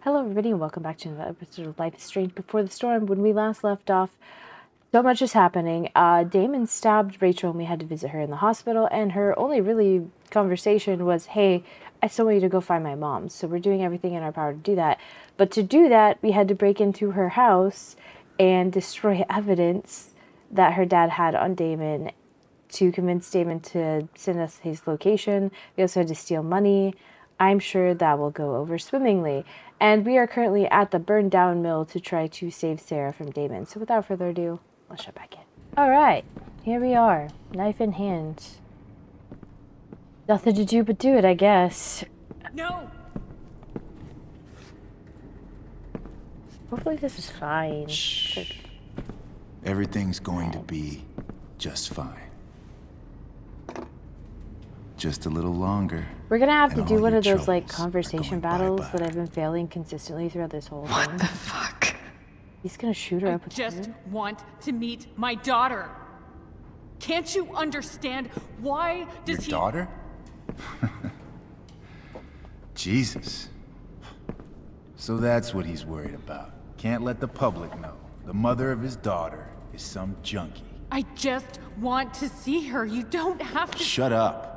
Hello everybody and welcome back to another episode of Life is Strange Before the Storm. When we last left off, so much is happening. Damon stabbed Rachel and we had to visit her in the hospital, and her only really conversation was, hey, I still want you to go find my mom. So we're doing everything in our power to do that. But to do that, we had to break into her house and destroy evidence that her dad had on Damon to convince Damon to send us his location. We also had to steal money. I'm sure that will go over swimmingly. And we are currently at the burned down mill to try to save Sarah from Damon. So without further ado, let's jump back in. Alright, here we are. Knife in hand. Nothing to do but do it, I guess. No! Hopefully this is fine. Shh. Everything's going to be just fine. Just a little longer. We're gonna have to and do all one your of those like troubles conversation are going battles bye-bye. that I've been failing consistently throughout this whole What thing. the fuck? He's gonna shoot her I up with just her. want to meet my daughter. Can't you understand? Why Your does he... daughter? Jesus. So that's what he's worried about. Can't let the public know. The mother of his daughter is some junkie. I just want to see her. You don't have to... Shut up.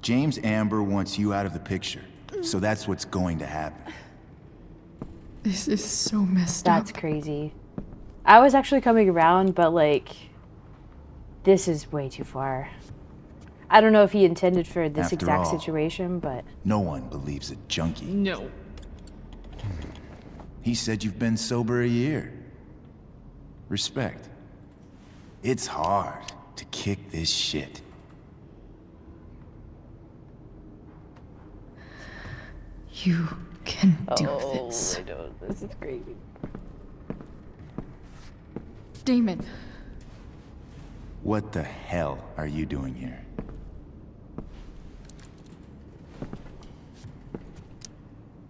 James Amber wants you out of the picture. So that's what's going to happen. This is so messed That's up. crazy. I was actually coming around, but like, this is way too far. I don't know if he intended for this After exact all, situation, but No one believes a junkie. No. He said you've been sober a year. Respect. It's hard to kick this shit. You can do oh, this. I know, this is crazy. Damon, What the hell are you doing here?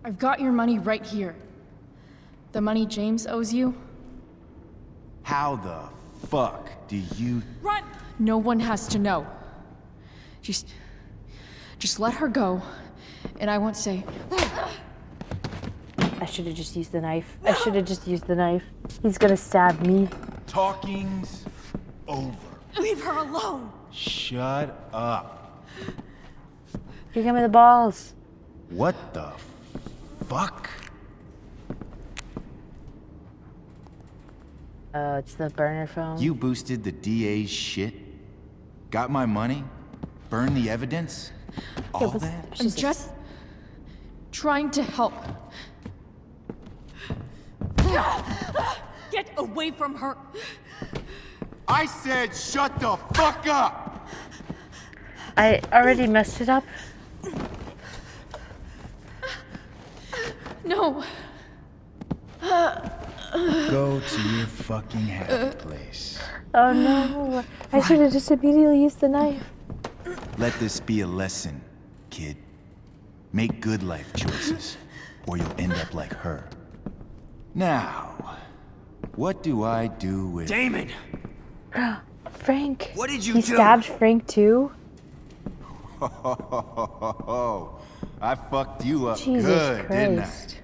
I've got your money right here. The money James owes you. How the fuck do you... Run! No one has to know. Just let her go, and I won't say. I should have just used the knife. I should have just used the knife. He's gonna stab me. Talking's over. Leave her alone! Shut up. Here come the balls. What the fuck? Oh, it's the burner phone. You boosted the DA's shit? Got my money? Burned the evidence? All was- that? it's I'm just a- just trying to help. Get away from her! I said shut the fuck up! I already messed it up. No. Go to your fucking happy place. Oh no. I should have just immediately used the knife. Let this be a lesson, kid. Make good life choices, or you'll end up like her. Now, what do I do with... Damon! Frank. What did you He do? stabbed Frank too? I fucked you up Jesus good, didn't I? Christ.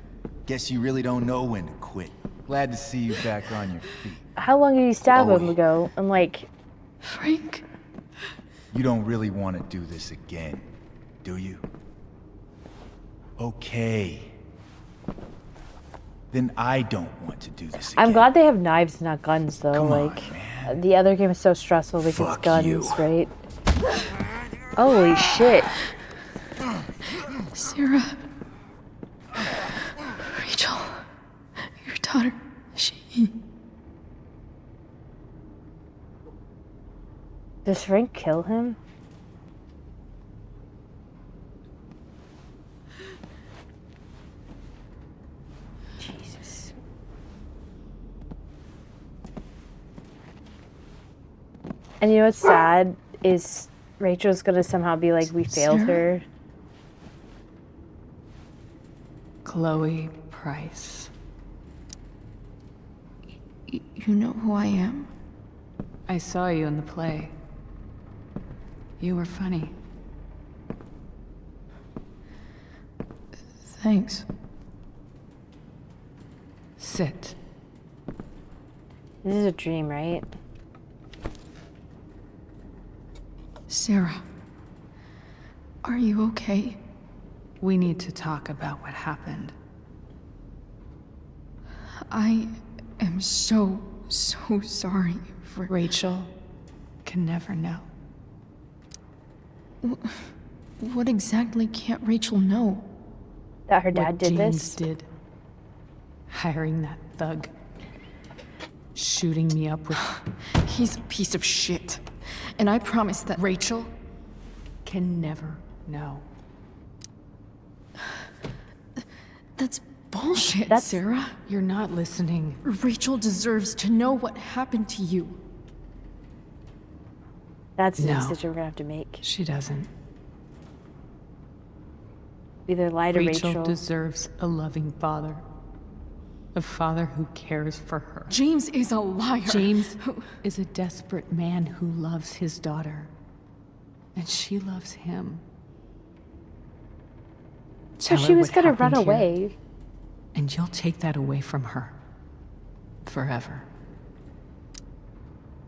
Guess you really don't know when to quit. Glad to see you back on your feet. How long did you stab him Chloe. ago? I'm like, Frank. You don't really want to do this again, do you? Okay. Then I don't want to do this again. I'm glad they have knives, not guns, though. Come on, like, man. the other game is so stressful because Fuck guns, you. right? Holy shit. Sarah. Rachel. Your daughter. She. Does Frank kill him? Jesus. And you know what's sad is Rachel's gonna somehow be like, we failed Sarah? her. Chloe Price. You know who I am? I saw you in the play. You were funny. Thanks. Sit. This is a dream, right? Sarah, are you okay? We need to talk about what happened. I am so sorry for... Rachel can never know. What exactly can't Rachel know? That her dad What did James this? did. Hiring that thug. Shooting me up with... He's a piece of shit. And I promise that... Rachel can never know. That's bullshit, That's- Sarah. You're not listening. Rachel deserves to know what happened to you. That's the No. decision we're gonna have to make. She doesn't. Either lie to Rachel Rachel. deserves a loving father. A father who cares for her. James is a liar. James is a desperate man who loves his daughter. And she loves him. So Tell she her was what gonna run happened here, away. and you'll take that away from her. Forever.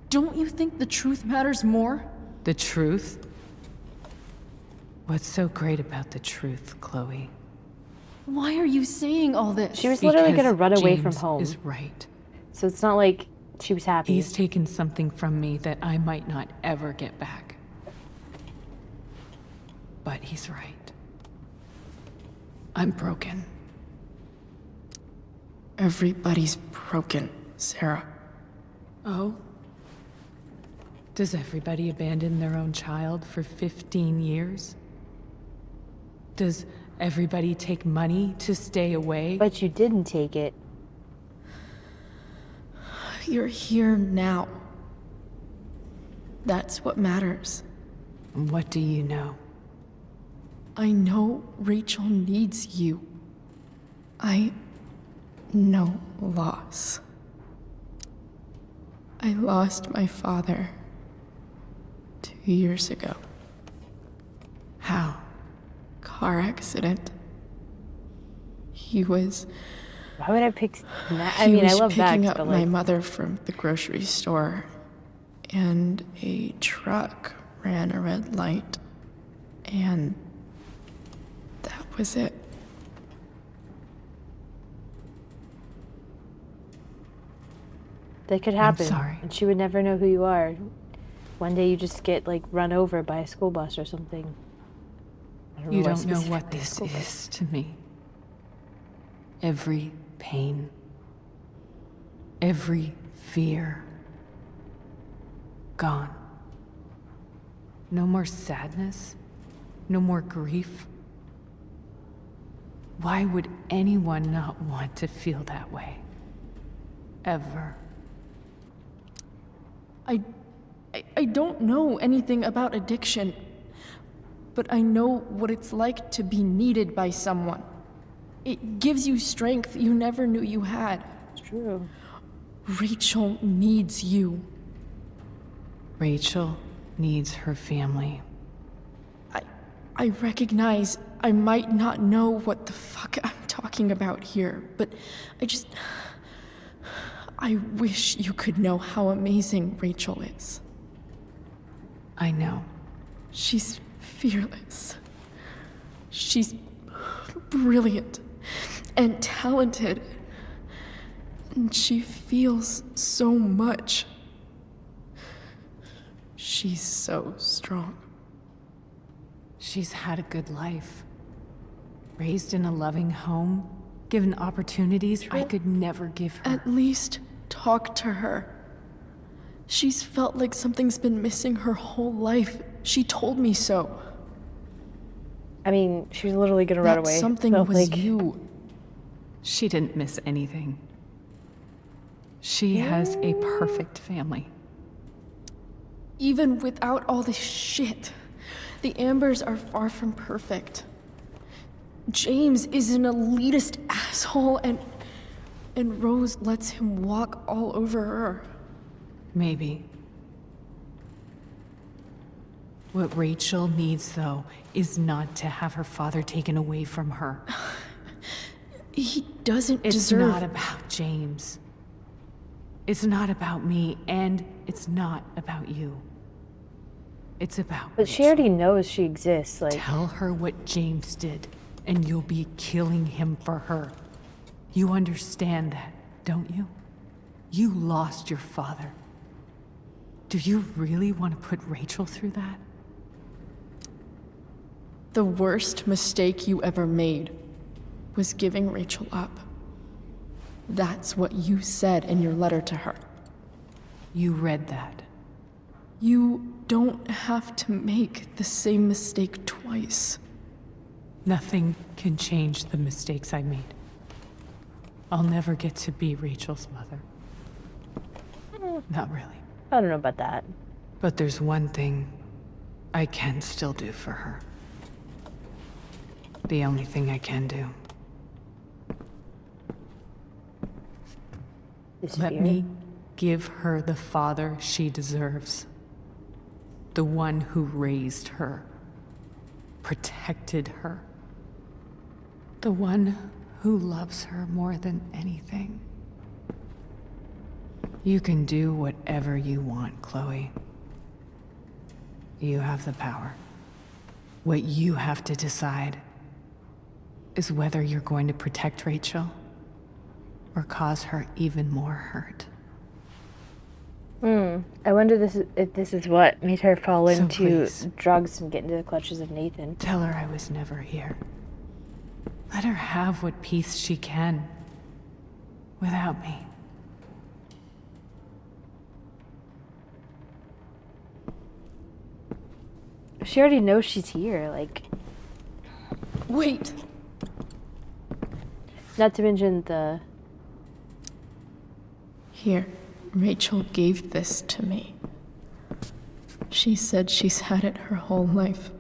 Don't you think the truth matters more? The truth? What's so great about the truth, Chloe? Why are you saying all this? She was literally Because gonna run away from James home. is right. So it's not like she was happy. He's taken something from me that I might not ever get back. But he's right. I'm broken. Everybody's broken, Sarah. Oh? Does everybody abandon their own child for 15 years? Does everybody take money to stay away? But you didn't take it. You're here now. That's what matters. What do you know? I know Rachel needs you. I know loss. I lost my father 2 years ago. How? Car accident. He was Why would I pick? I He mean, I was love picking Max, up but my like, mother from the grocery store, and a truck ran a red light, and that was it. that could happen. sorry. And she would never know who you are. One day you just get like run over by a school bus or something. I You why don't know what specifically a this school bus. is to me. Every pain, every fear, gone. No more sadness, no more grief. Why would anyone not want to feel that way? Ever. I don't know anything about addiction, but I know what it's like to be needed by someone. It gives you strength you never knew you had. It's true. Rachel needs you. Rachel needs her family. I recognize I might not know what the fuck I'm talking about here, but I wish you could know how amazing Rachel is. I know. She's fearless. She's brilliant and talented. And she feels so much. She's so strong. She's had a good life. Raised in a loving home, given opportunities I could never give her. At least talk to her. She's felt like something's been missing her whole life. She told me so. I mean, she was literally gonna run That away. something so, was like, you. She didn't miss anything. She has a perfect family. Even without all this shit, the Ambers are far from perfect. James is an elitist asshole, and Rose lets him walk all over her. Maybe. What Rachel needs, though, is not to have her father taken away from her. He doesn't It's deserve... not about James. It's not about me, and it's not about you. It's about But she Rachel. already knows she exists, like... Tell her what James did, and you'll be killing him for her. You understand that, don't you? You lost your father. Do you really want to put Rachel through that? The worst mistake you ever made was giving Rachel up. That's what you said in your letter to her. You read that. You don't have to make the same mistake twice. Nothing can change the mistakes I made. I'll never get to be Rachel's mother. Not really. I don't know about that. But there's one thing I can still do for her. The only thing I can do. Let me give her the father she deserves. The one who raised her, protected her. The one who loves her more than anything. You can do whatever you want, Chloe. You have the power. What you have to decide is whether you're going to protect Rachel or cause her even more hurt. I wonder if this is what made her fall So into please. drugs and get into the clutches of Nathan. Tell her I was never here. Let her have what peace she can without me. She already knows she's here, like... Wait! Not to mention the... Here, Rachel gave this to me. She said she's had it her whole life.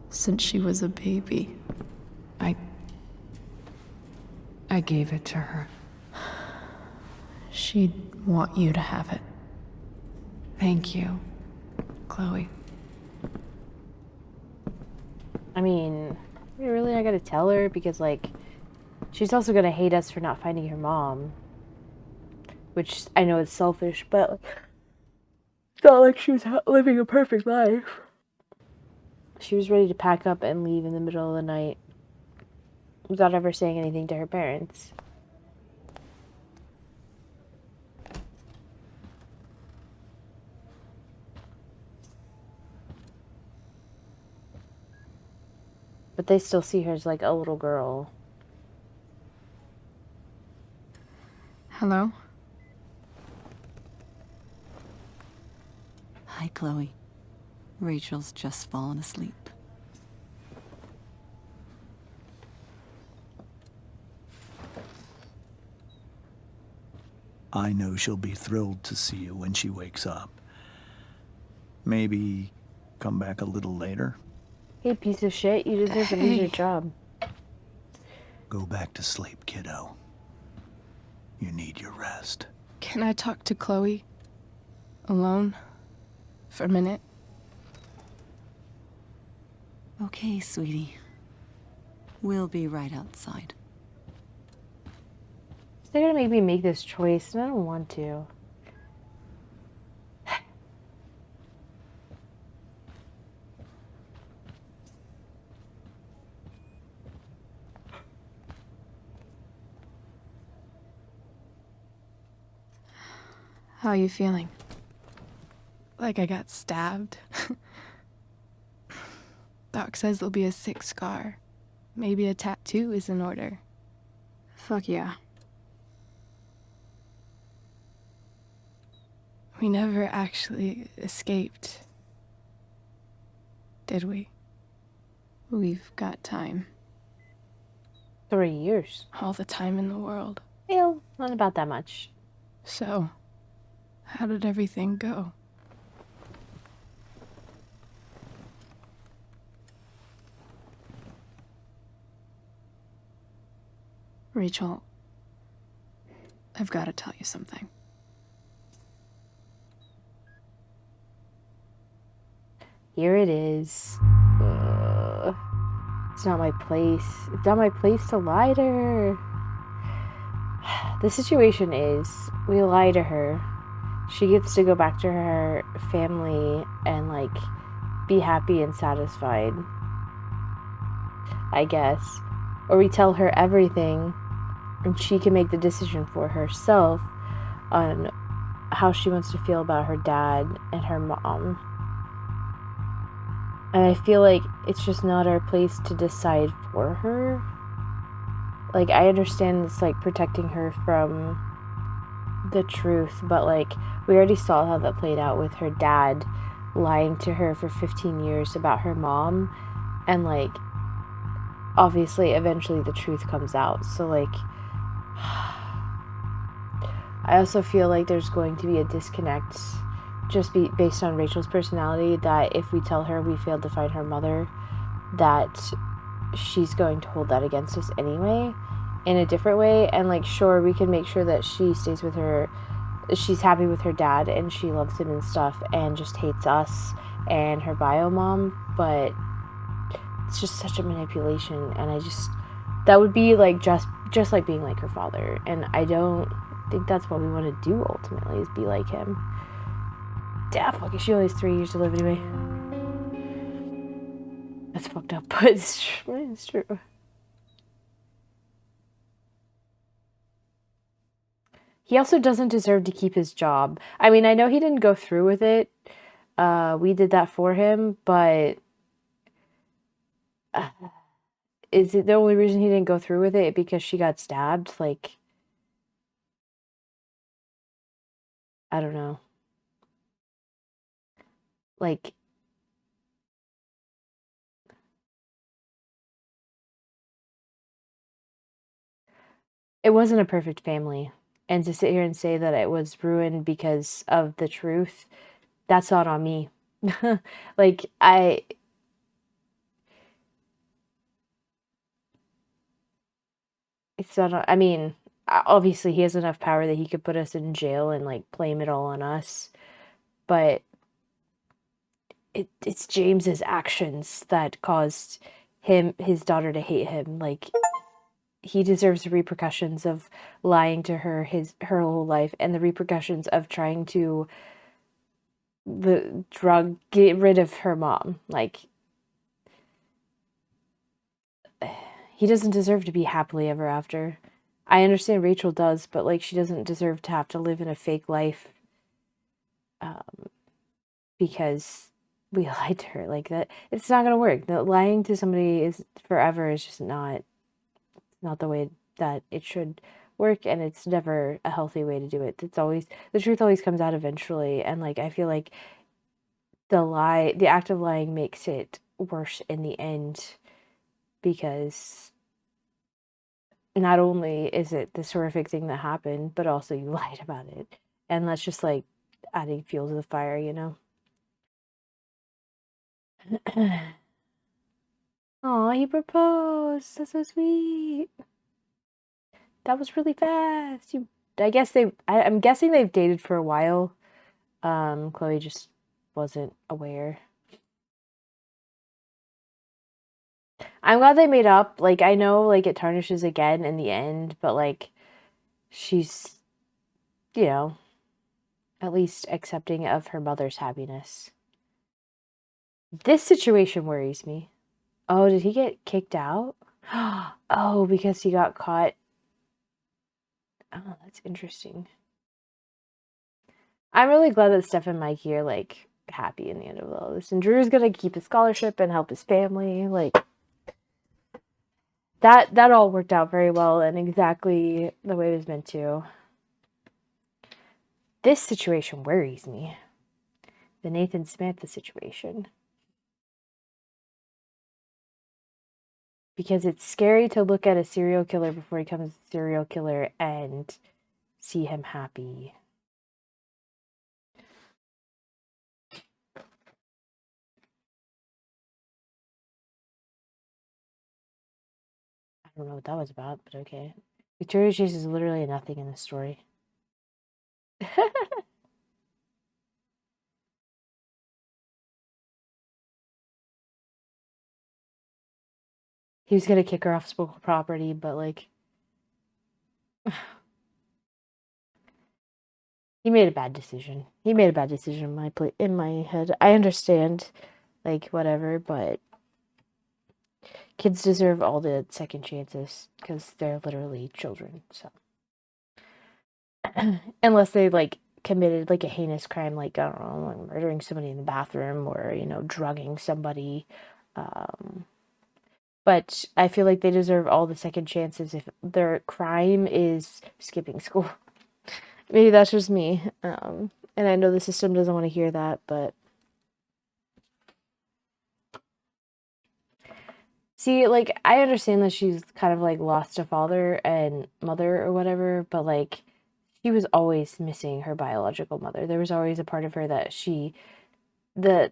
Since she was a baby. I gave it to her. She'd want you to have it. Thank you, Chloe. I mean, we really not gonna tell her because, like, she's also gonna hate us for not finding her mom. Which, I know it's selfish, but it's not like she was living a perfect life. She was ready to pack up and leave in the middle of the night without ever saying anything to her parents. But they still see her as like a little girl. Hello? Hi, Chloe. Rachel's just fallen asleep. I know she'll be thrilled to see you when she wakes up. Maybe come back a little later. Hey, piece of shit, you deserve to lose your job. Go back to sleep, kiddo. You need your rest. Can I talk to Chloe? Alone? For a minute? Okay, sweetie. We'll be right outside. They're gonna make me make this choice, and I don't want to. How are you feeling? Like I got stabbed? Doc says there'll be a sick scar. Maybe a tattoo is in order. Fuck yeah. We never actually escaped, did we? We've got time. 3 years. All the time in the world. Well, not about that much. So, how did everything go? Rachel, I've got to tell you something. Here it is. It's not my place. It's not my place to lie to her. The situation is, we lie to her. She gets to go back to her family and, like, be happy and satisfied, I guess. Or we tell her everything and she can make the decision for herself on how she wants to feel about her dad and her mom. And I feel like it's just not our place to decide for her. Like, I understand it's, like, protecting her from the truth, but, like, we already saw how that played out with her dad lying to her for 15 years about her mom, and, like, obviously eventually the truth comes out. So, like, I also feel like there's going to be a disconnect just based on Rachel's personality, that if we tell her we failed to find her mother, that she's going to hold that against us anyway in a different way. And, like, sure, we can make sure that she stays with her, she's happy with her dad and she loves him and stuff and just hates us and her bio mom, but it's just such a manipulation. And I just, that would be like just like being like her father, and I don't think that's what we want to do ultimately, is be like him. Yeah, fuck it, she only has 3 years to live anyway. That's fucked up, but it's true. He also doesn't deserve to keep his job. I mean, I know he didn't go through with it. We did that for him, but is it the only reason he didn't go through with it because she got stabbed? Like, I don't know. Like, it wasn't a perfect family. And to sit here and say that it was ruined because of the truth, that's not on me. Like, it's not on, I mean, obviously he has enough power that he could put us in jail and, like, blame it all on us. But it's James's actions that caused his daughter to hate him. Like, he deserves the repercussions of lying to her her whole life, and the repercussions of trying to get rid of her mom. Like, he doesn't deserve to be happily ever after. I understand Rachel does, but, like, she doesn't deserve to have to live in a fake life because we lied to her. Like, that, it's not gonna work. The lying to somebody is forever is just not the way that it should work, and it's never a healthy way to do it. It's always, the truth always comes out eventually, and, like, I feel like the act of lying makes it worse in the end, because not only is it this horrific thing that happened, but also you lied about it, and that's just, like, adding fuel to the fire, you know? Oh, he proposed. That's so sweet. That was really fast. I'm guessing they've dated for a while. Chloe just wasn't aware. I'm glad they made up. Like, I know, like, it tarnishes again in the end, but, like, she's, you know, at least accepting of her mother's happiness. This situation worries me. Oh, did he get kicked out? Oh, because he got caught. Oh, that's interesting. I'm really glad that Steph and Mikey are, like, happy in the end of all this. And Drew's gonna keep his scholarship and help his family. Like, that all worked out very well and exactly the way it was meant to. This situation worries me. The Nathan Samantha situation. Because it's scary to look at a serial killer before he becomes a serial killer and see him happy. I don't know what that was about, but okay. Victoria Chase is literally nothing in this story. he was gonna kick her off school property, but like he made a bad decision. He made a bad decision in my head. I understand, like, whatever, but kids deserve all the second chances because they're literally children. So unless they like committed like a heinous crime, like I don't know, like murdering somebody in the bathroom or drugging somebody. But I feel like they deserve all the second chances if their crime is skipping school. Maybe that's just me. And I know the system doesn't want to hear that, but see, like, I understand that she's kind of like lost a father and mother or whatever, but like, she was always missing her biological mother. There was always a part of her that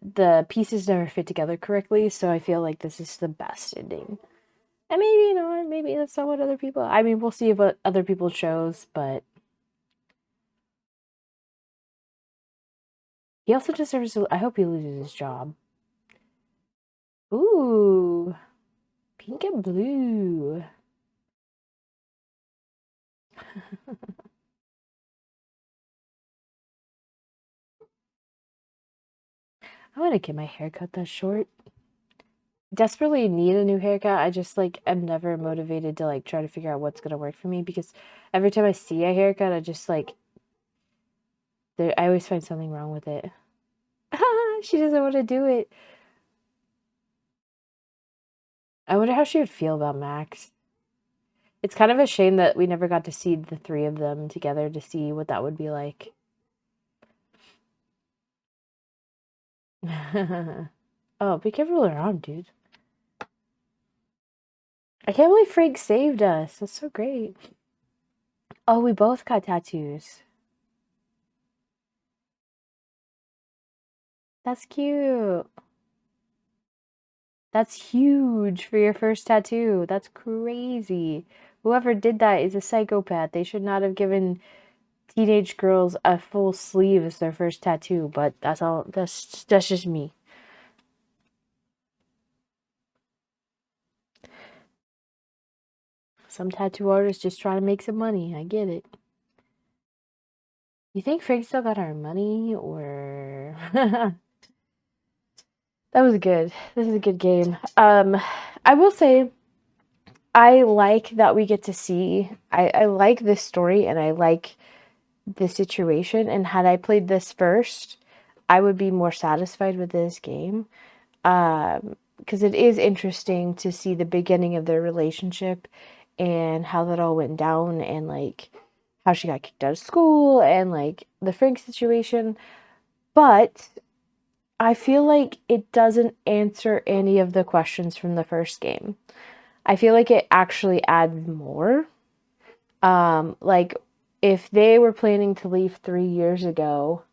the pieces never fit together correctly, so I feel like this is the best ending. And maybe, maybe that's not what other people, I mean, we'll see what other people chose, but he also deserves to, I hope he loses his job. Ooh, pink and blue. I want to get my hair cut that short. Desperately need a new haircut. I just like am never motivated to like try to figure out what's gonna work for me because every time I see a haircut, I just like I always find something wrong with it. She doesn't want to do it. I wonder how she would feel about Max. It's kind of a shame that we never got to see the three of them together to see what that would be like. Oh, be careful around, dude. I can't believe Frank saved us. That's so great. Oh, we both got tattoos. That's cute. That's huge for your first tattoo. That's crazy. Whoever did that is a psychopath. They should not have given teenage girls a full sleeve as their first tattoo, but that's all. That's just me. Some tattoo artists just trying to make some money. I get it. You think Frank still got our money, or that was good. This is a good game. I will say I like that we get to see I like this story and I like the situation, and had I played this first, I would be more satisfied with this game. Because it is interesting to see the beginning of their relationship and how that all went down, and like how she got kicked out of school and like the Frank situation. But I feel like it doesn't answer any of the questions from the first game. I feel like it actually adds more. Like if they were planning to leave 3 years ago,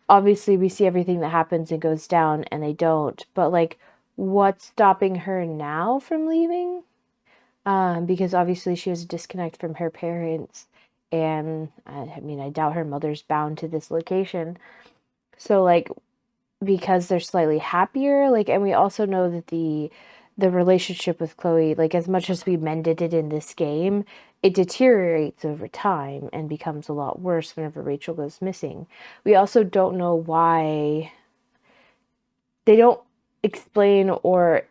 obviously we see everything that happens and goes down and they don't, but like what's stopping her now from leaving? Because obviously she has a disconnect from her parents, and I mean, I doubt her mother's bound to this location. So like because they're slightly happier, like, and we also know that the relationship with Chloe, like as much as we mended it in this game, it deteriorates over time and becomes a lot worse whenever Rachel goes missing. We also don't know why they don't explain or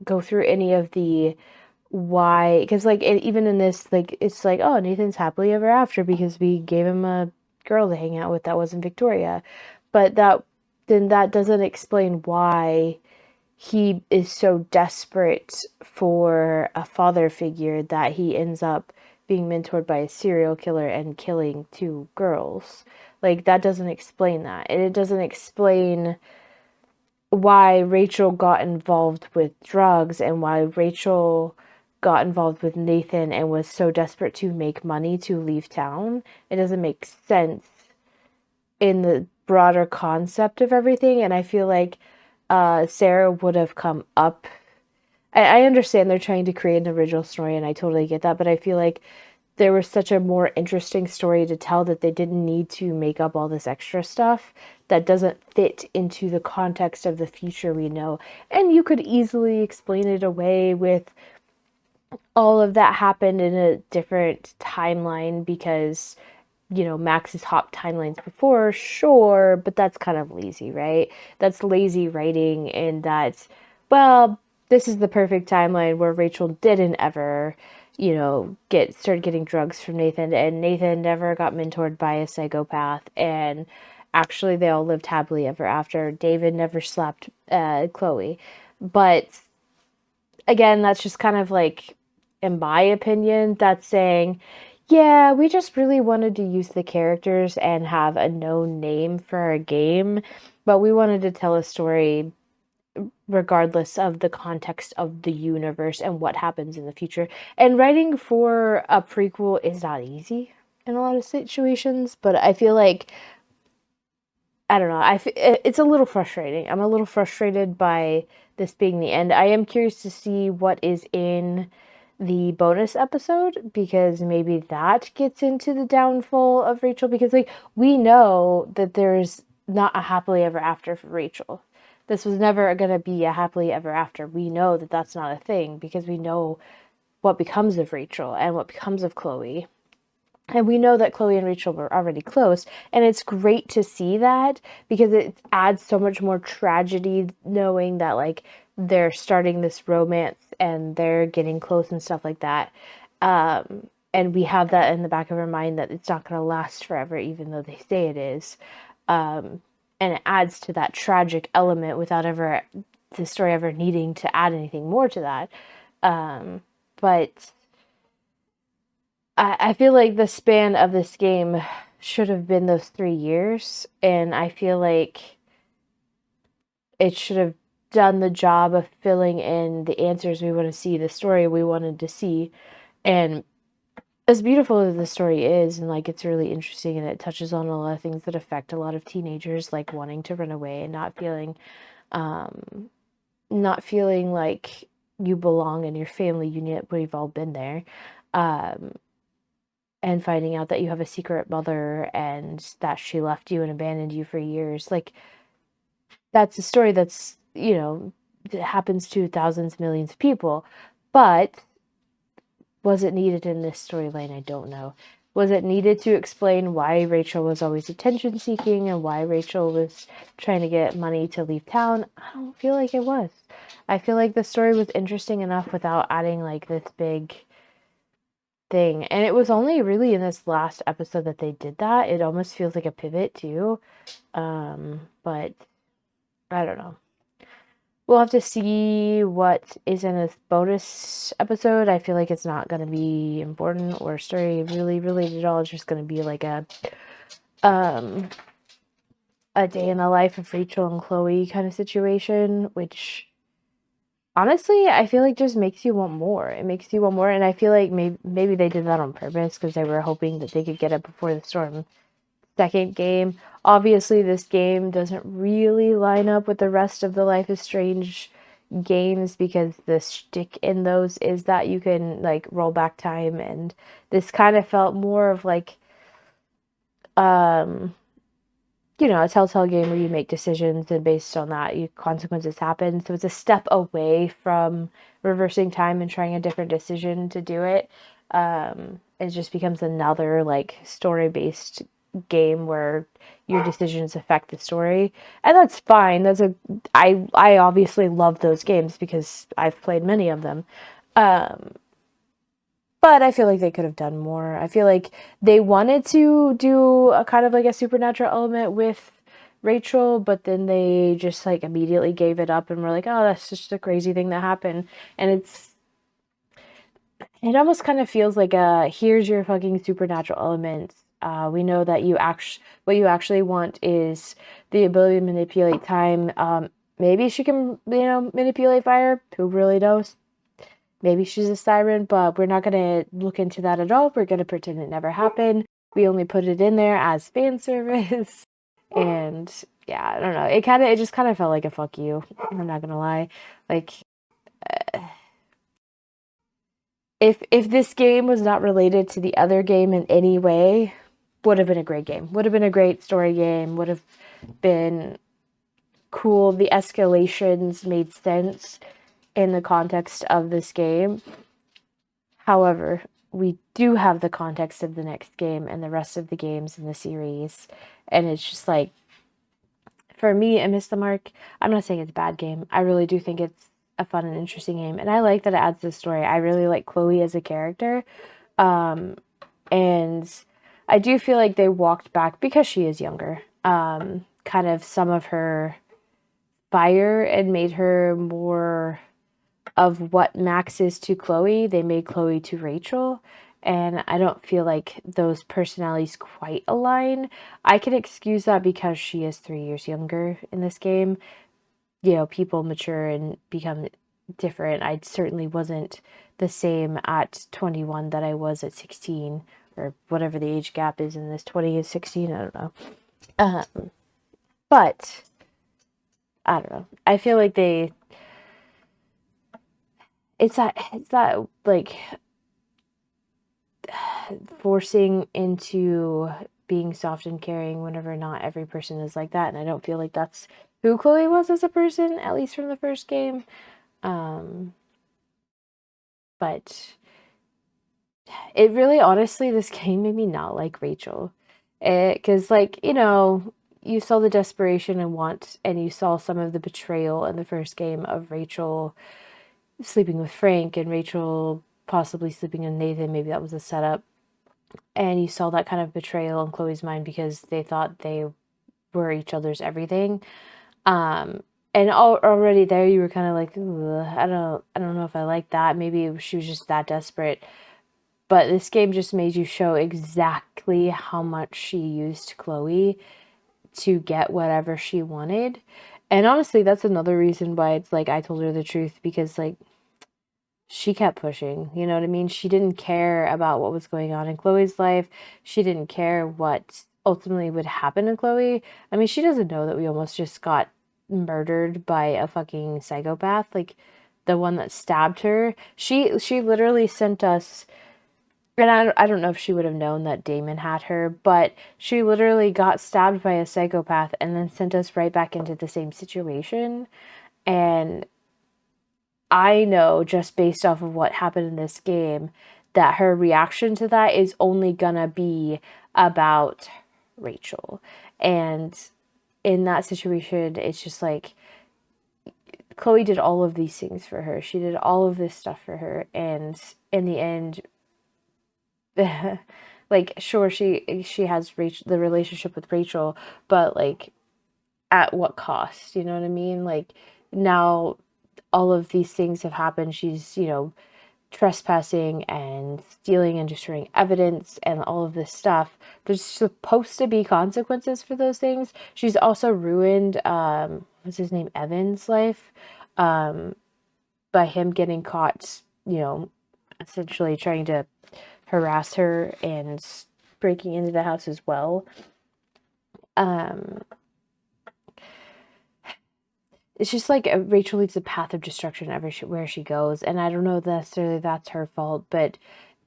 go through any of the why, because like even in this, like it's like, oh, Nathan's happily ever after because we gave him a girl to hang out with that wasn't Victoria, but that doesn't explain why he is so desperate for a father figure that he ends up being mentored by a serial killer and killing 2 girls. Like that doesn't explain that, and it doesn't explain why Rachel got involved with drugs and why Rachel got involved with Nathan and was so desperate to make money to leave town. It doesn't make sense in the broader concept of everything, and I feel like Sarah would have come up. I understand they're trying to create an original story, and I totally get that, but I feel like there was such a more interesting story to tell that they didn't need to make up all this extra stuff that doesn't fit into the context of the future we know. And you could easily explain it away with all of that happened in a different timeline because, you know, Max's hopped timelines before, sure, but that's kind of lazy, right? That's lazy writing, and that's, well, this is the perfect timeline where Rachel didn't ever, you know, start getting drugs from Nathan, and Nathan never got mentored by a psychopath, and actually they all lived happily ever after. David never slapped Chloe. But again, that's just kind of like, in my opinion, that's saying, yeah, we just really wanted to use the characters and have a known name for our game, but we wanted to tell a story regardless of the context of the universe and what happens in the future. And writing for a prequel is not easy in a lot of situations, but I feel like, I don't know. It's a little frustrating. I'm a little frustrated by this being the end. I am curious to see what is in the bonus episode, because maybe that gets into the downfall of Rachel, because like we know that there's not a happily ever after for Rachel. This was never going to be a happily ever after. We know that that's not a thing because we know what becomes of Rachel and what becomes of Chloe. And we know that Chloe and Rachel were already close. And it's great to see that because it adds so much more tragedy knowing that, like, they're starting this romance and they're getting close and stuff like that. And we have that in the back of our mind that it's not going to last forever, even though they say it is. And it adds to that tragic element without ever the story ever needing to add anything more to that. But I feel like the span of this game should have been those 3 years, and I feel like it should have done the job of filling in the answers we want to see, the story we wanted to see. And as beautiful as the story is, and like it's really interesting, and it touches on a lot of things that affect a lot of teenagers, like wanting to run away and not feeling like you belong in your family unit. We've all been there. And finding out that you have a secret mother and that she left you and abandoned you for years. Like, that's a story that's, you know, it happens to thousands, millions of people. But was it needed in this storyline? I don't know. Was it needed to explain why Rachel was always attention seeking and why Rachel was trying to get money to leave town? I don't feel like it was. I feel like the story was interesting enough without adding like this big thing. And it was only really in this last episode that they did that. It almost feels like a pivot too. But I don't know. We'll have to see what is in this bonus episode. I feel like it's not going to be important or story really related at all. It's just going to be like a day in the life of Rachel and Chloe kind of situation, which honestly, I feel like just makes you want more. It makes you want more, and I feel like maybe they did that on purpose because they were hoping that they could get it before the Storm second game. Obviously, this game doesn't really line up with the rest of the Life is Strange games because the shtick in those is that you can like roll back time, and this kind of felt more of like you know, a telltale game where you make decisions and based on that consequences happen. So it's a step away from reversing time and trying a different decision to do it. It just becomes another like story-based game where your decisions affect the story, and that's fine. I obviously love those games because I've played many of them. But I feel like they could have done more. I feel like they wanted to do a kind of like a supernatural element with Rachel, but then they just like immediately gave it up and were like, oh, that's just a crazy thing that happened. And it almost kind of feels like here's your fucking supernatural elements. We know that what you actually want is the ability to manipulate time. Maybe she can, you know, manipulate fire. Who really knows? Maybe she's a siren, but we're not going to look into that at all. We're going to pretend it never happened. We only put it in there as fan service. And yeah, I don't know. It just kind of felt like a fuck you. I'm not going to lie. Like, if this game was not related to the other game in any way, would have been a great game. Would have been a great story game. Would have been cool. The escalations made sense in the context of this game. However, we do have the context of the next game and the rest of the games in the series, and it's just like, for me, I missed the mark. I'm not saying it's a bad game. I really do think it's a fun and interesting game, and I like that it adds to the story. I really like Chloe as a character, and I do feel like they walked back, because she is younger, kind of some of her fire, and made her more of what Max is to Chloe. They made Chloe to Rachel, and I don't feel like those personalities quite align. I can excuse that because she is 3 years younger in this game. You know, people mature and become different. I certainly wasn't the same at 21 that I was at 16, or whatever the age gap is in this, 20 is 16, I don't know. But I don't know. I feel like it's that like forcing into being soft and caring whenever not every person is like that, and I don't feel like that's who Chloe was as a person, at least from the first game. But it really, honestly, this game made me not like Rachel, because, like, you know, you saw the desperation and want, and you saw some of the betrayal in the first game of Rachel sleeping with Frank and Rachel possibly sleeping with Nathan. Maybe that was a setup. And you saw that kind of betrayal in Chloe's mind because they thought they were each other's everything. And already there you were kind of like, I don't know if I like that. Maybe she was just that desperate. But this game just made you show exactly how much she used Chloe to get whatever she wanted. And honestly, that's another reason why it's like I told her the truth, because like she kept pushing, you know what I mean? She didn't care about what was going on in Chloe's life. She didn't care what ultimately would happen to Chloe. I mean, she doesn't know that we almost just got murdered by a fucking psychopath, like the one that stabbed her. She literally sent us, and I don't know if she would have known that Damon had her, but she literally got stabbed by a psychopath and then sent us right back into the same situation. And I know, just based off of what happened in this game, that her reaction to that is only gonna be about Rachel. And in that situation, it's just like Chloe did all of these things for her. She did all of this stuff for her, and in the end, like, sure, she has the relationship with Rachel, but like, at what cost? You know what I mean? Like, now all of these things have happened. She's, you know, trespassing and stealing and destroying evidence and all of this stuff. There's supposed to be consequences for those things. She's also ruined what's his name, Evan's life, by him getting caught, you know, essentially trying to harass her and breaking into the house as well. It's just like Rachel leads a path of destruction where she goes, and I don't know necessarily that's her fault, but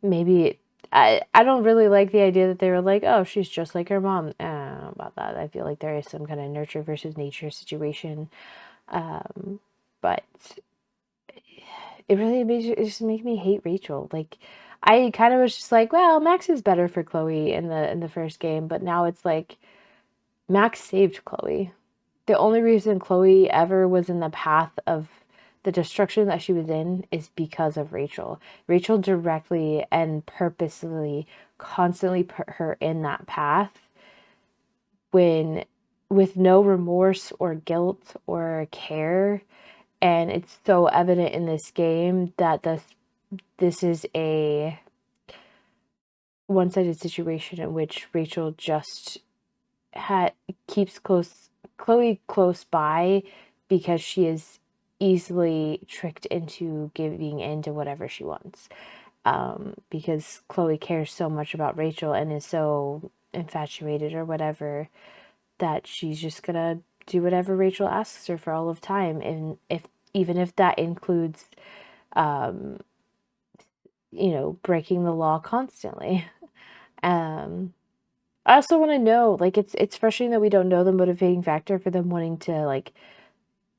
maybe I don't really like the idea that they were like, oh, she's just like her mom. I don't know about that. I feel like there is some kind of nurture versus nature situation, but it really just made me hate Rachel. Like, I kind of was just like, well, Max is better for Chloe in the first game, but now it's like Max saved Chloe. The only reason Chloe ever was in the path of the destruction that she was in is because of Rachel. Rachel directly and purposely constantly put her in that path when with no remorse or guilt or care. And it's so evident in this game that this is a one-sided situation in which Rachel just keeps Chloe close by because she is easily tricked into giving in to whatever she wants. Because Chloe cares so much about Rachel and is so infatuated or whatever that she's just gonna do whatever Rachel asks her for all of time, and even if that includes breaking the law constantly. Um, I also want to know, like, it's frustrating that we don't know the motivating factor for them wanting to, like,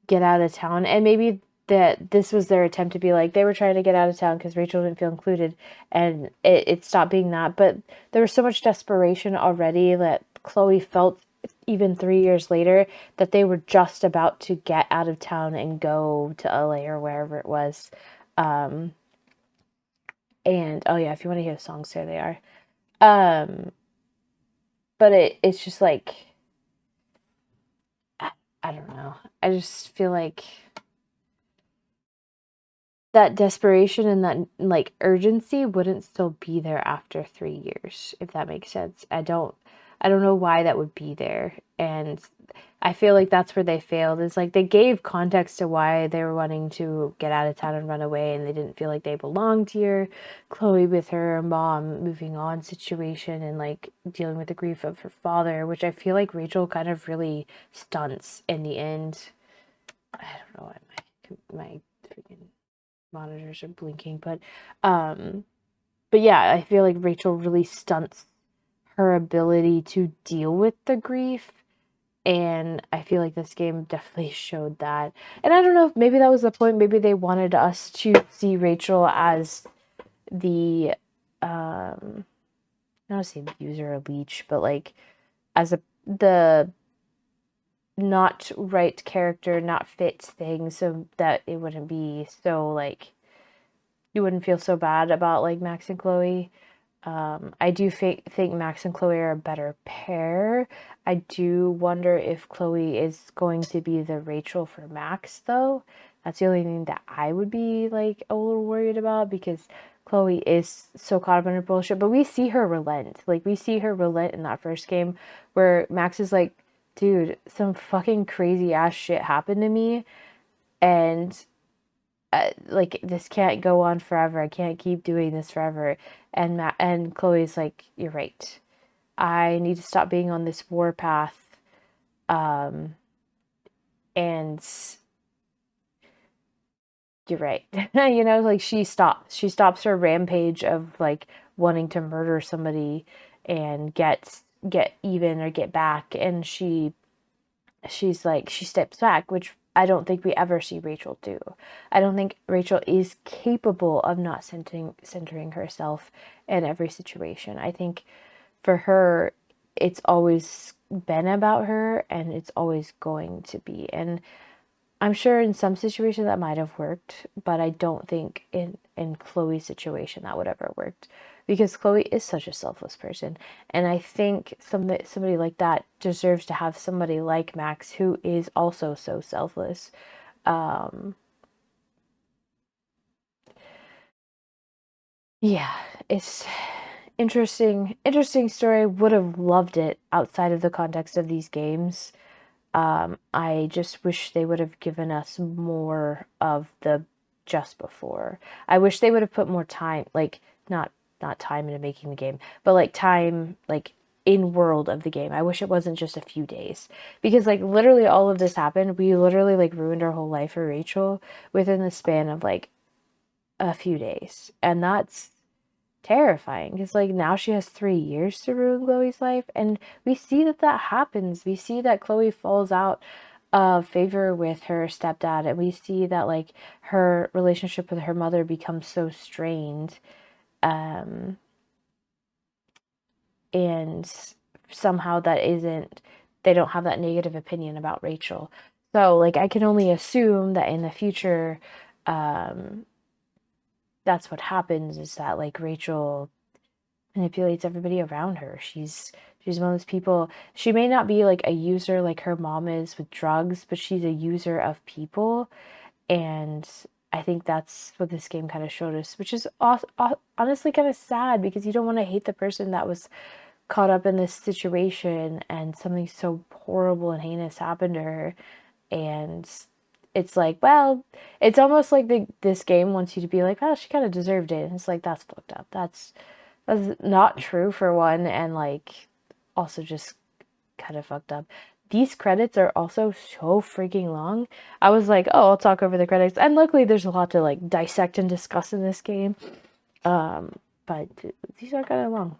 get out of town. And maybe that this was their attempt to be like, they were trying to get out of town because Rachel didn't feel included, and it stopped being that. But there was so much desperation already that Chloe felt, even 3 years later, that they were just about to get out of town and go to LA or wherever it was. Um, and oh yeah, if you want to hear the songs, there they are. But it's just like, I don't know. I just feel like that desperation and that, like, urgency wouldn't still be there after 3 years, if that makes sense. I don't know why that would be there. And I feel like that's where they failed, is like they gave context to why they were wanting to get out of town and run away, and they didn't feel like they belonged here. Chloe with her mom moving on situation and like dealing with the grief of her father, which I feel like Rachel kind of really stunts in the end. I don't know why my freaking monitors are blinking, but yeah, I feel like Rachel really stunts her ability to deal with the grief, and I feel like this game definitely showed that. And I don't know if maybe that was the point. Maybe they wanted us to see Rachel as the I don't want to say abuser or leech, but like as the not right character, not fit thing, so that it wouldn't be so like, you wouldn't feel so bad about like Max and Chloe. I do think Max and Chloe are a better pair. I do wonder if Chloe is going to be the Rachel for Max, though. That's the only thing that I would be like a little worried about, because Chloe is so caught up in her bullshit. But we see her relent. Like, we see her relent in that first game where Max is like, dude, some fucking crazy ass shit happened to me. And like, this can't go on forever. I can't keep doing this forever. And Chloe's like, you're right. I need to stop being on this war path. And you're right. Like, she stops. She stops her rampage of like wanting to murder somebody and get even or get back. And she's like, she steps back, which I don't think we ever see Rachel do. I don't think Rachel is capable of not centering herself in every situation. I think for her, it's always been about her, and it's always going to be. And I'm sure in some situations that might have worked, but I don't think in Chloe's situation that would ever worked, because Chloe is such a selfless person, and I think somebody like that deserves to have somebody like Max who is also so selfless. Yeah, it's interesting story. Would have loved it outside of the context of these games. I just wish they would have given us more of the just before. I wish they would have put more time, like, not time into making the game, but like time, like, in world of the game. I wish it wasn't just a few days, because like literally all of this happened. We literally like ruined our whole life for Rachel within the span of like a few days, and that's terrifying, because like now she has 3 years to ruin Chloe's life. And we see that happens. We see that Chloe falls out of favor with her stepdad, and we see that like her relationship with her mother becomes so strained, and somehow they don't have that negative opinion about Rachel. So like, I can only assume that in the future, that's what happens, is that like Rachel manipulates everybody around her. She's one of those people. She may not be like a user like her mom is with drugs, but she's a user of people. And I think that's what this game kind of showed us, which is honestly kind of sad, because you don't want to hate the person that was caught up in this situation and something so horrible and heinous happened to her. And it's like, well, it's almost like this game wants you to be like, well, she kind of deserved it. And it's like, that's fucked up. That's not true, for one, and like also just kind of fucked up. These credits are also so freaking long. I was like, oh, I'll talk over the credits. And luckily there's a lot to like dissect and discuss in this game. But these are kind of long.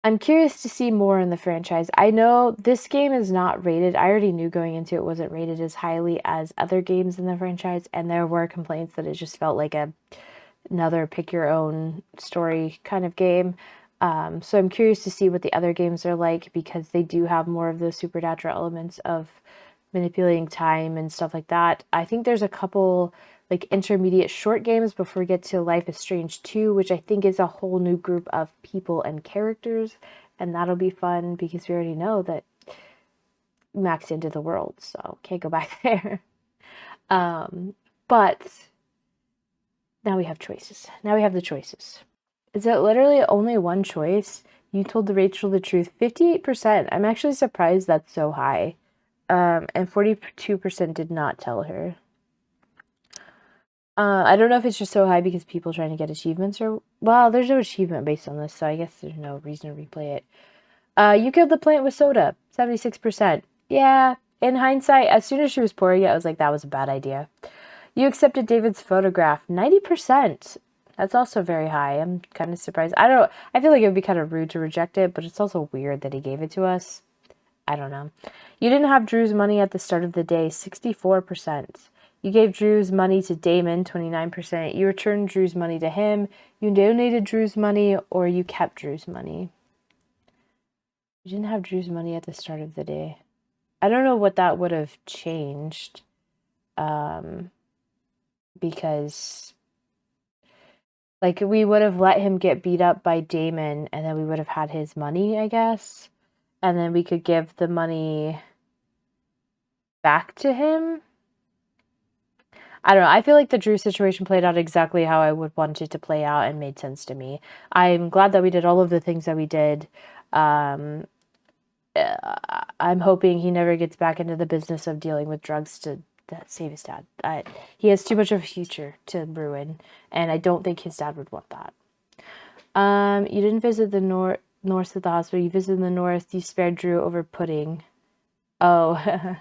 I'm curious to see more in the franchise. I know this game is not rated. I already knew going into it wasn't rated as highly as other games in the franchise, and there were complaints that it just felt like another pick your own story kind of game. So I'm curious to see what the other games are like, because they do have more of those supernatural elements of manipulating time and stuff like that. I think there's a couple like intermediate short games before we get to Life is Strange 2, which I think is a whole new group of people and characters, and that'll be fun because we already know that Mac's into the world, so can't go back there. But now we have choices. Now we have the choices. Is it literally only one choice? You told Rachel the truth. 58%. I'm actually surprised that's so high. And 42% did not tell her. I don't know if it's just so high because people trying to get achievements or... Well, there's no achievement based on this, so I guess there's no reason to replay it. You killed the plant with soda. 76%. Yeah, in hindsight, as soon as she was pouring it, I was like, that was a bad idea. You accepted David's photograph. 90%. That's also very high. I'm kind of surprised. I feel like it would be kind of rude to reject it, but it's also weird that he gave it to us. I don't know. You didn't have Drew's money at the start of the day. 64%. You gave Drew's money to Damon, 29%. You returned Drew's money to him. You donated Drew's money, or you kept Drew's money. You didn't have Drew's money at the start of the day. I don't know what that would have changed. Because, like, we would have let him get beat up by Damon, and then we would have had his money, I guess. And then we could give the money back to him. I don't know. I feel like the Drew situation played out exactly how I would want it to play out and made sense to me. I'm glad that we did all of the things that we did. I'm hoping he never gets back into the business of dealing with drugs to save his dad. He has too much of a future to ruin, and I don't think his dad would want that. You didn't visit the north at the hospital. You visited the north. You spared Drew over pudding. Oh,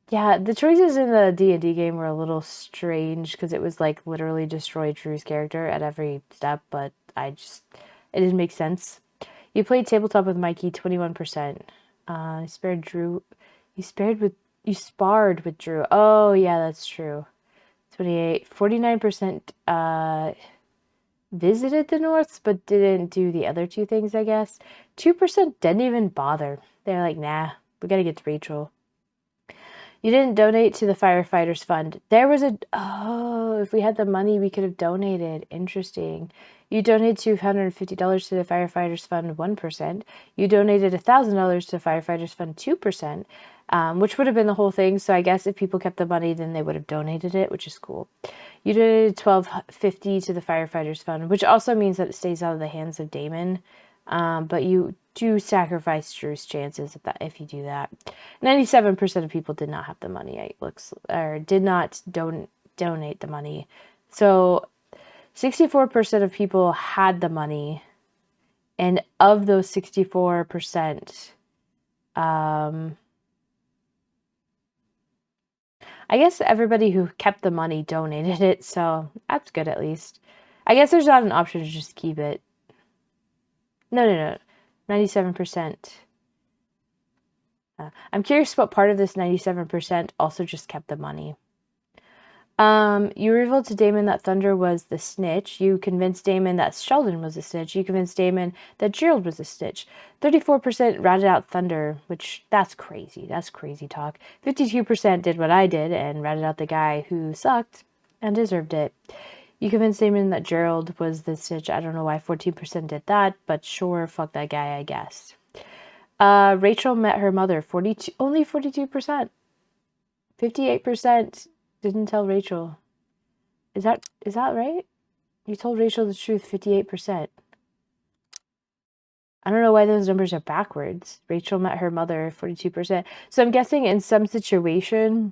yeah, the choices in the D&D game were a little strange because it was like literally destroy Drew's character at every step, but it didn't make sense. You played tabletop with Mikey, 21%. You spared Drew. You sparred with Drew. Oh, yeah, that's true. 28. 49% visited the Norths, but didn't do the other two things, I guess. 2% didn't even bother. They're like, nah, we gotta get to Rachel. You didn't donate to the firefighters fund. There was if we had the money, we could have donated. Interesting. You donated $250 to the firefighters fund, 1%. You donated $1,000 to the firefighters fund, 2%, which would have been the whole thing. So I guess if people kept the money, then they would have donated it, which is cool. You donated $1,250 to the firefighters fund, which also means that it stays out of the hands of Damon. But you do sacrifice Drew's chances if you do that. 97% of people did not have the money. Did not donate the money. So 64% of people had the money, and of those 64%, I guess everybody who kept the money donated it, so that's good at least. I guess there's not an option to just keep it. No. 97%. I'm curious what part of this 97% also just kept the money. You revealed to Damon that Thunder was the snitch. You convinced Damon that Sheldon was a snitch. You convinced Damon that Gerald was a snitch. 34% ratted out Thunder, which that's crazy. That's crazy talk. 52% did what I did and ratted out the guy who sucked and deserved it. You convinced Damon that Gerald was the snitch. I don't know why 14% did that, but sure, fuck that guy, I guess. Rachel met her mother. Only 42%. 58% didn't tell Rachel. Is that right? You told Rachel the truth 58%. I don't know why those numbers are backwards. Rachel met her mother 42%. So I'm guessing in some situation,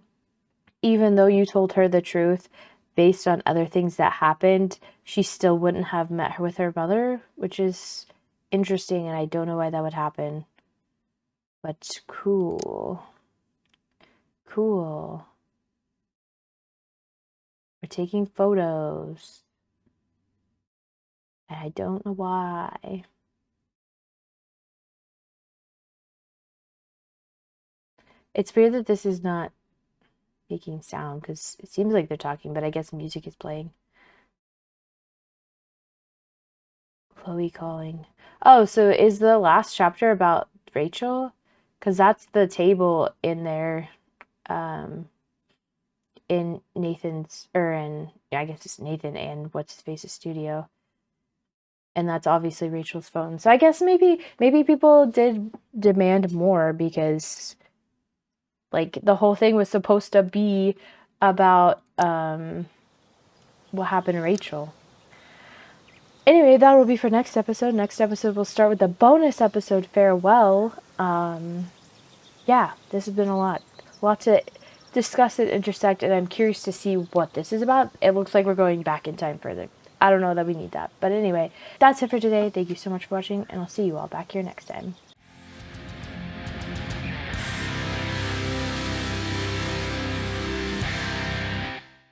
even though you told her the truth, based on other things that happened, she still wouldn't have met her with her mother, which is interesting, and I don't know why that would happen. But cool. We're taking photos. I don't know why. It's weird that this is not making sound because it seems like they're talking, but I guess music is playing. Chloe calling. Oh, so is the last chapter about Rachel? Because that's the table in there, in Nathan's, or in, I guess it's Nathan and what's his face's studio. And that's obviously Rachel's phone. So I guess maybe people did demand more because like the whole thing was supposed to be about what happened to Rachel. Anyway, that will be for next episode. Next episode we'll start with the bonus episode Farewell. Yeah, this has been a lot to discuss and intersect, and I'm curious to see what this is about. It looks like we're going back in time further. I don't know that we need that. But anyway, that's it for today. Thank you so much for watching, and I'll see you all back here next time.